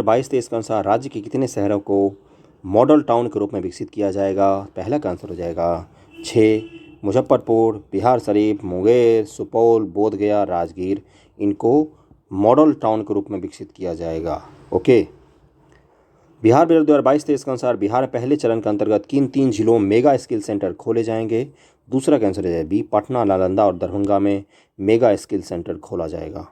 2022-23 के अनुसार राज्य के कितने शहरों को मॉडल टाउन के रूप में विकसित किया जाएगा? पहला का आंसर हो जाएगा 6। मुजफ्फरपुर, बिहार शरीफ, मुंगेर, सुपौल, बोधगया, राजगीर, इनको मॉडल टाउन के रूप में विकसित किया जाएगा। ओके। बिहार बजट 2022-23 के अनुसार बिहार पहले चरण के अंतर्गत किन 3 जिलों में मेगा स्किल सेंटर खोले जाएंगे? दूसरा का आंसर है बी, पटना, नालंदा और दरभंगा में मेगा स्किल सेंटर खोला जाएगा।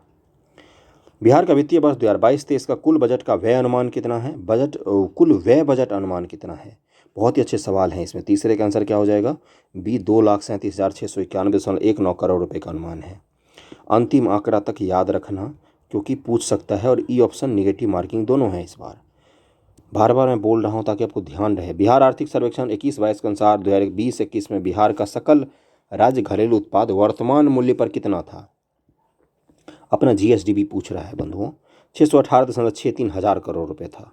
बिहार का वित्तीय वर्ष 2022-23 का कुल बजट का व्यय अनुमान कितना है? कुल व्यय बजट अनुमान कितना है? बहुत ही अच्छे सवाल हैं इसमें। तीसरे का आंसर क्या हो जाएगा? बी, 2,37,691.19 करोड़ रुपए का अनुमान है। अंतिम आंकड़ा तक याद रखना क्योंकि पूछ सकता है, और ई ऑप्शन निगेटिव मार्किंग दोनों है। इस बार बार मैं बोल रहा हूं ताकि आपको ध्यान रहे। बिहार आर्थिक सर्वेक्षण 21-22 के अनुसार 2020-21 में बिहार का सकल राज्य घरेलू उत्पाद वर्तमान मूल्य पर कितना था? अपना जीएसडी भी पूछ रहा है बंधुओं। 618.63 हजार करोड़ रुपए था।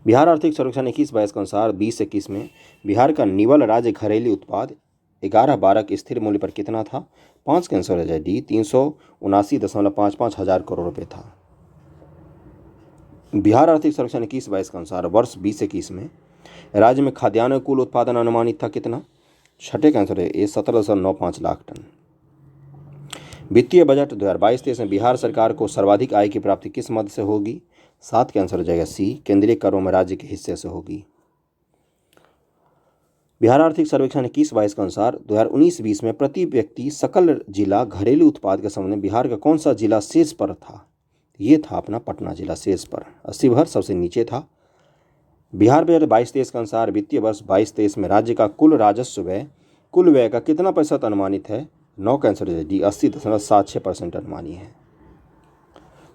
बिहार आर्थिक सर्वेक्षण 21-22 के अनुसार 20-21 में बिहार का निवल राज्य घरेलू उत्पाद 11-12 के स्थिर मूल्य पर कितना था? 5 का आंसर हो जाए डी, 379.55 हजार करोड़ रुपए था। बिहार आर्थिक सर्वेक्षण 21-22 के अनुसार वर्ष 20-21 में राज्य में खाद्यान्न कुल उत्पादन अनुमानित था कितना? छठे का आंसर है ए, 17.95 लाख टन। वित्तीय बजट 2022-23 में बिहार सरकार को सर्वाधिक आय की प्राप्ति किस मद से होगी? 7 का आंसर हो जाएगा सी, केंद्रीय करों में राज्य के हिस्से से होगी। बिहार आर्थिक सर्वेक्षण 21-22 के अनुसार 2019-20 में प्रति व्यक्ति सकल जिला घरेलू उत्पाद के संबंध में बिहार का कौन सा जिला शीर्ष पर था? ये था अपना पटना जिला शीर्ष पर, 80 भर सबसे नीचे था। बिहार बजट 22-23 के अनुसार वित्तीय वर्ष 22-23 में राज्य का कुल राजस्व व्यय कुल व्यय का कितना प्रतिशत अनुमानित है? 9 का आंसर है डी, 80.76% अनुमानी है।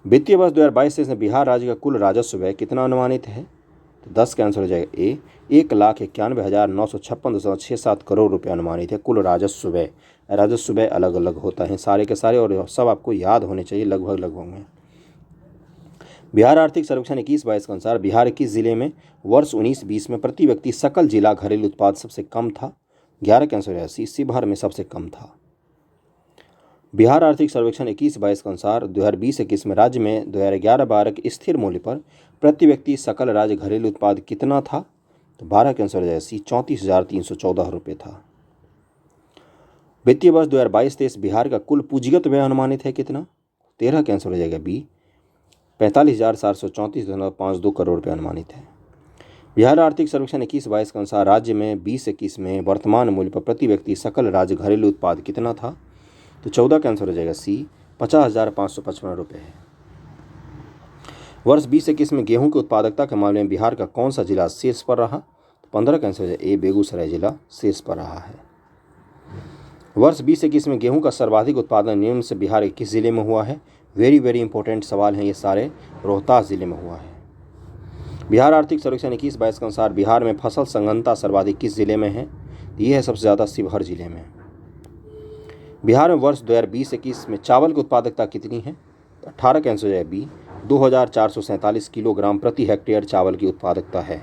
वित्तीय वर्ष 2022-23 में बिहार राज्य का कुल राजस्व व्यय कितना अनुमानित है? तो 10 का आंसर हो जाएगा ए, 1,91,956.67 करोड़ रुपये अनुमानित है कुल राजस्व व्यय। राजस्व व्यय अलग अलग होता है सारे के सारे, और सब आपको याद होने चाहिए लगभग में। बिहार आर्थिक सर्वेक्षण 21-22 के अनुसार बिहार किस जिले में वर्ष 19-20 में प्रति व्यक्ति सकल जिला घरेलू उत्पाद सबसे कम था? 11 का आंसर है सी, शिवहर में सबसे कम था। बिहार आर्थिक सर्वेक्षण 21-22 के अनुसार 2020-21 में राज्य में 2011-12 के स्थिर मूल्य पर प्रति व्यक्ति सकल राज्य घरेलू उत्पाद कितना था? तो 12 का आंसर हो जाएगा सी, 34,314 रुपये था। वित्तीय वर्ष 2022-23 बिहार का कुल पूंजीगत व्यय अनुमानित है कितना? 13 का आंसर हो जाएगा बी, 45,734.52 करोड़ रुपये अनुमानित है। बिहार आर्थिक सर्वेक्षण 21-22 के अनुसार राज्य में 20-21 में वर्तमान मूल्य पर प्रति व्यक्ति सकल राज्य घरेलू उत्पाद कितना था? तो 14 का आंसर हो जाएगा सी, 50,555 रुपये है। वर्ष 20-21 में गेहूं की उत्पादकता के मामले में बिहार का कौन सा जिला शीर्ष पर रहा? तो 15 का आंसर हो जाएगा ए, बेगूसराय जिला शीर्ष पर रहा है। वर्ष 20-21 में गेहूं का सर्वाधिक उत्पादन निम्न से बिहार के किस जिले में हुआ है? वेरी इंपॉर्टेंट सवाल हैं ये सारे। रोहतास जिले में हुआ है। बिहार आर्थिक सर्वेक्षण 21-22 के अनुसार बिहार में फसल संघनता सर्वाधिक किस जिले में है? ये है सबसे ज़्यादा शिवहर जिले में। बिहार में वर्ष 2020-21 में चावल की उत्पादकता कितनी है? 18 का आंसर है बी, 2,447 किलोग्राम प्रति हेक्टेयर चावल की उत्पादकता है।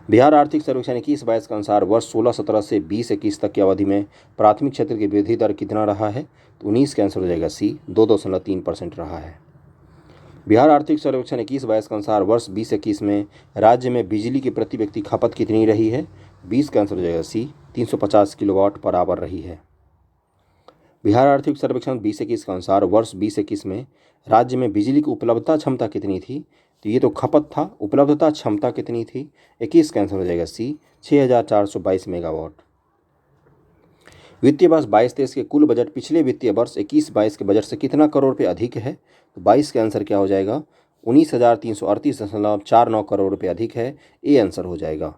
बिहार आर्थिक सर्वेक्षण 21-22 के अनुसार वर्ष 16-17 से 20-21 तक की अवधि में प्राथमिक क्षेत्र की वृद्धि दर कितना रहा है? तो 19 का आंसर हो जाएगा सी, 2.3% रहा है। बिहार आर्थिक सर्वेक्षण 21-22 के अनुसार वर्ष 20-21 में राज्य में बिजली की प्रति व्यक्ति खपत कितनी रही है? 20 का आंसर हो जाएगा सी, 350 किलोवाट बराबर रही है। बिहार आर्थिक सर्वेक्षण 20-21 के अनुसार वर्ष 20-21 में राज्य में बिजली की उपलब्धता क्षमता कितनी थी? तो ये तो खपत था, उपलब्धता क्षमता कितनी थी? 21 का आंसर हो जाएगा सी, 6,422 मेगावाट। वित्तीय वर्ष 22-23 के कुल बजट पिछले वित्तीय वर्ष 21-22 के बजट से कितना करोड़ रुपये अधिक है? तो 22 का आंसर क्या हो जाएगा? 19,338.49 करोड़ रुपये अधिक है। ए आंसर हो जाएगा।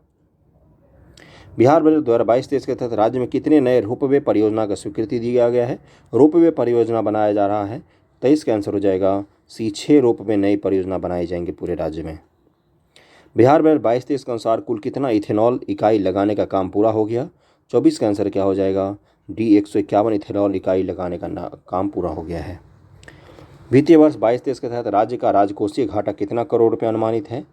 बिहार बजट 2022-23 के तहत राज्य में कितने नए रोपवे परियोजना का स्वीकृति दिया गया है? रोपवे परियोजना बनाया जा रहा है। 23 का आंसर हो जाएगा सी, 6 रोपवे नई परियोजना बनाई जाएंगे पूरे राज्य में। बिहार बजट 22-23 के अनुसार कुल कितना इथेनॉल इकाई लगाने का काम पूरा हो गया? 24 का आंसर क्या हो जाएगा? डी, 151 इथेनॉल इकाई लगाने का काम पूरा हो गया है। वित्तीय वर्ष 22-23 के तहत राज्य का राजकोषीय घाटा कितना करोड़ रुपये अनुमानित है?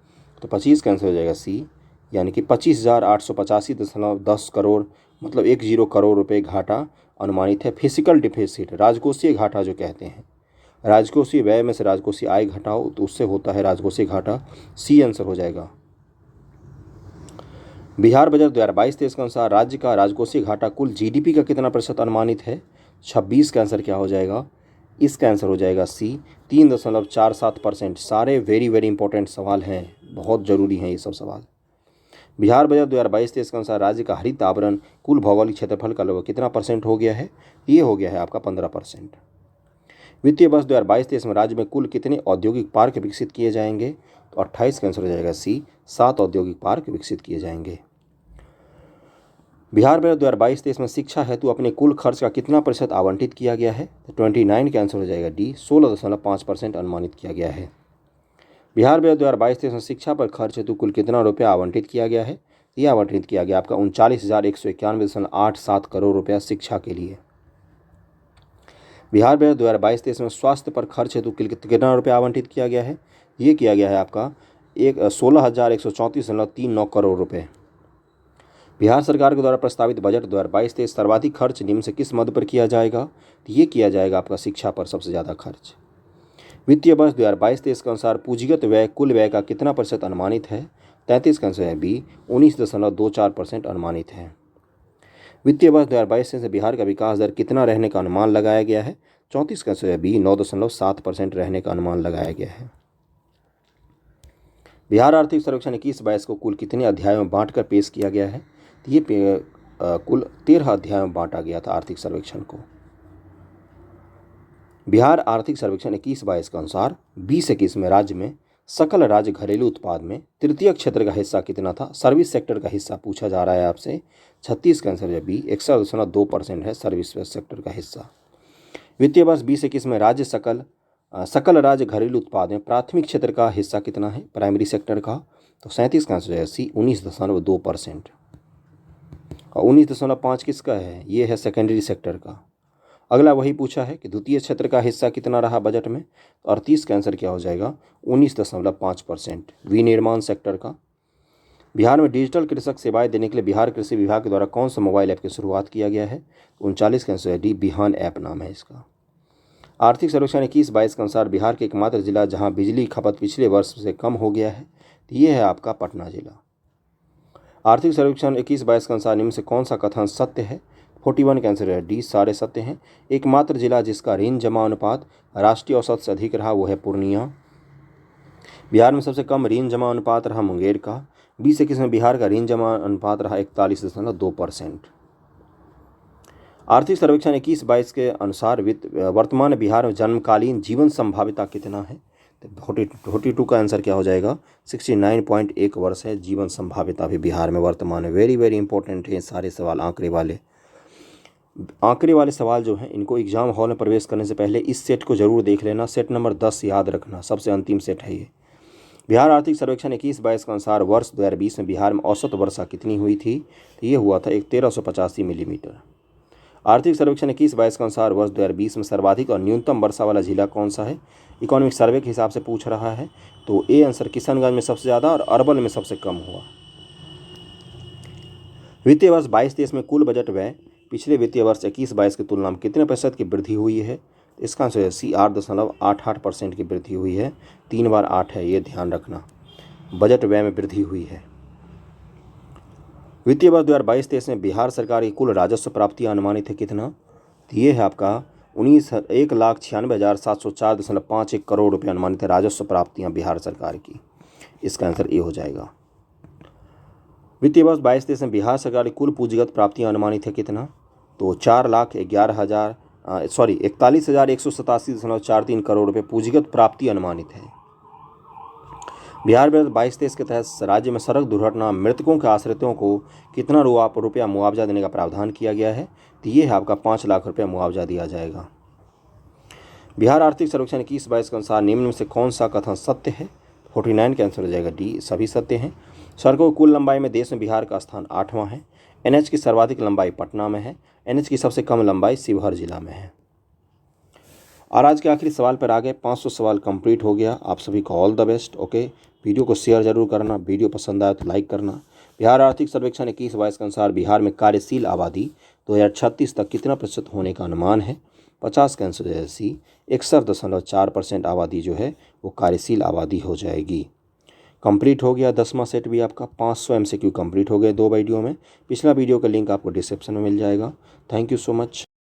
तो 25 का आंसर हो जाएगा सी, यानी कि 25,885.10 करोड़, मतलब 10 करोड़ रुपये घाटा अनुमानित है। फिजिकल डिफिसिट राजकोषीय घाटा जो कहते हैं, राजकोषीय व्यय में से राजकोषीय आय घटाओ तो उससे होता है राजकोषीय घाटा। सी आंसर हो जाएगा। बिहार बजट 2022-23 के अनुसार राज्य का राजकोषीय घाटा कुल जीडीपी का कितना प्रतिशत अनुमानित है? 26 का आंसर क्या हो जाएगा? इसका आंसर हो जाएगा सी 3.47%। सारे वेरी वेरी इंपॉर्टेंट सवाल हैं, बहुत ज़रूरी हैं ये सब सवाल। बिहार बजट 2022-23 के अनुसार राज्य का हरित आवरण कुल भौगोलिक क्षेत्रफल का लगभग कितना परसेंट हो गया है? ये हो गया है आपका 15%। वित्तीय वर्ष 2022-23 में राज्य में कुल कितने औद्योगिक पार्क विकसित किए जाएंगे? तो 28 का आंसर हो जाएगा सी 7 औद्योगिक पार्क विकसित किए जाएंगे। बिहार बजट 2022-23 में शिक्षा हेतु अपने कुल खर्च का कितना प्रतिशत आवंटित किया गया है? तो 29 का आंसर हो जाएगा डी 16.5% अनुमानित किया गया है। बिहार बजट 2022-23 में शिक्षा पर खर्च हेतु कुल कितना रुपया आवंटित किया गया है? यह आवंटित किया गया आपका 39,191.87 करोड़ रुपया शिक्षा के लिए। बिहार बजट 2022-23 में स्वास्थ्य पर खर्च हेतु कितना रुपया आवंटित किया गया है? ये किया गया है आपका 16,134.39 करोड़ रुपये। बिहार सरकार के द्वारा प्रस्तावित बजट 2022-23 सर्वाधिक खर्च निम्न से किस मद पर किया जाएगा? तो ये किया जाएगा आपका शिक्षा पर सबसे ज़्यादा खर्च। वित्तीय वर्ष 2022-23 के अनुसार पूंजीगत व्यय कुल व्यय का कितना प्रतिशत अनुमानित है? 33 का आंसर है बी 19.24% अनुमानित है। वित्तीय वर्ष 2022 से बिहार का विकास दर कितना रहने का अनुमान लगाया गया है? 34 का आंसर है बी 9.7% रहने का अनुमान लगाया गया है। बिहार आर्थिक सर्वेक्षण 21-22 को कुल कितने अध्यायों में बांटकर पेश किया गया है? तो ये कुल 13 अध्यायों में बांटा गया था आर्थिक सर्वेक्षण को। बिहार आर्थिक सर्वेक्षण 21-22 के अनुसार 20-21 में राज्य में सकल राज्य घरेलू उत्पाद में तृतीय क्षेत्र का हिस्सा कितना था? सर्विस सेक्टर का हिस्सा पूछा जा रहा है आपसे। 36 का आंसर है बी 61.2% है सर्विस सेक्टर का हिस्सा। वित्तीय वर्ष 20-21 में राज्य सकल राज्य घरेलू उत्पाद में प्राथमिक क्षेत्र का हिस्सा कितना है? प्राइमरी सेक्टर का। तो 37 का आंसर है सी 19.2%। और 19.5 किसका है? ये है सेकेंडरी सेक्टर का। अगला वही पूछा है कि द्वितीय क्षेत्र का हिस्सा कितना रहा बजट में? तो 38 का आंसर क्या हो जाएगा? 19.5%। विनिर्माण सेक्टर का। बिहार में डिजिटल कृषक सेवाएं देने के लिए बिहार कृषि विभाग के द्वारा कौन सा मोबाइल ऐप की शुरुआत किया गया है? 39 का आंसर है डी बिहान ऐप नाम है इसका। आर्थिक सर्वेक्षण 21-22 के अनुसार बिहार के एकमात्र जिला जहां बिजली खपत पिछले वर्ष से कम हो गया है, तो ये है आपका पटना जिला। आर्थिक सर्वेक्षण 21-22 के अनुसार निम्न से कौन सा कथन सत्य है? 41 का आंसर है डी सारे सत्य हैं। एकमात्र जिला जिसका ऋण जमा अनुपात राष्ट्रीय औसत से अधिक रहा वो है पूर्णिया। बिहार में सबसे कम ऋण जमा अनुपात रहा मुंगेर का। 20-21 में बिहार का ऋण जमा अनुपात रहा 41.2%। आर्थिक सर्वेक्षण 21-22 के अनुसार वर्तमान बिहार में जन्मकालीन जीवन संभाव्यता कितना है? तो 42 का आंसर क्या हो जाएगा? 69.1 वर्ष है जीवन संभाव्यता भी बिहार में वर्तमान में। वेरी वेरी इंपॉर्टेंट है सारे सवाल आंकड़े वाले सवाल जो हैं इनको एग्जाम हॉल में प्रवेश करने से पहले इस सेट को जरूर देख लेना। सेट नंबर 10 याद रखना, सबसे अंतिम सेट है ये। बिहार आर्थिक सर्वेक्षण 21-22 के अनुसार वर्ष 2020 में बिहार में औसत वर्षा कितनी हुई थी? तो ये हुआ था 1385 मिलीमीटर। आर्थिक सर्वेक्षण 21-22 के अनुसार वर्ष 2020 में सर्वाधिक और न्यूनतम वर्षा वाला जिला कौन सा है? इकोनॉमिक सर्वे के हिसाब से पूछ रहा है, तो ए आंसर किशनगंज में सबसे ज़्यादा और अरवल में सबसे कम हुआ। वित्तीय वर्ष 22-23 में कुल बजट व्यय पिछले वित्तीय वर्ष 21-22 की तुलना में कितने प्रतिशत की वृद्धि हुई है? इसका आंसर है सी 8.88% की वृद्धि हुई है। 3 बार 8 है, ये ध्यान रखना। बजट व्यय में वृद्धि हुई है। वित्तीय वर्ष 2022-23 में बिहार सरकार की कुल राजस्व प्राप्तियां अनुमानित है कितना? तो ये है आपका 1,96,704.51 करोड़ रुपये अनुमानित है राजस्व प्राप्तियां बिहार सरकार की। इसका आंसर ए हो जाएगा। वित्तीय वर्ष 22-23 में बिहार सरकार की कुल पूंजीगत प्राप्तियां अनुमानित है कितना? तो 41,187.43 करोड़ रुपये पूंजीगत प्राप्ति अनुमानित है। बिहार बजट 22-23 के तहत राज्य में सड़क दुर्घटना मृतकों के आश्रितों को कितना रुपया मुआवजा देने का प्रावधान किया गया है? तो ये है आपका 5 लाख रुपया मुआवजा दिया जाएगा। बिहार आर्थिक सर्वेक्षण 21-22 के अनुसार निम्न में से कौन सा कथन सत्य है? 49 का आंसर हो जाएगा डी सभी सत्य हैं। सड़कों की कुल लंबाई में देश में बिहार का स्थान 8वां है। एनएच की सर्वाधिक लंबाई पटना में है। एनएच की सबसे कम लंबाई शिवहर जिला में है। और आज के आखिरी सवाल पर आ गए। 500 सवाल कंप्लीट हो गया। आप सभी को all the best. Okay, video को शेयर जरूर करना, वीडियो पसंद आया तो लाइक करना। बिहार आर्थिक सर्वेक्षण 21-22 के अनुसार बिहार में कार्यशील आबादी 2036 तक कितना प्रतिशत होने का अनुमान है? 50 कैंसिल हो जाएगा सी। 61.4% आबादी जो है वो कार्यशील आबादी हो जाएगी। कंप्लीट हो गया 10वां सेट भी आपका। 500 MCQ कंप्लीट हो गए 2 वीडियो में। पिछला वीडियो का लिंक आपको डिस्क्रिप्शन में मिल जाएगा। Thank you so much.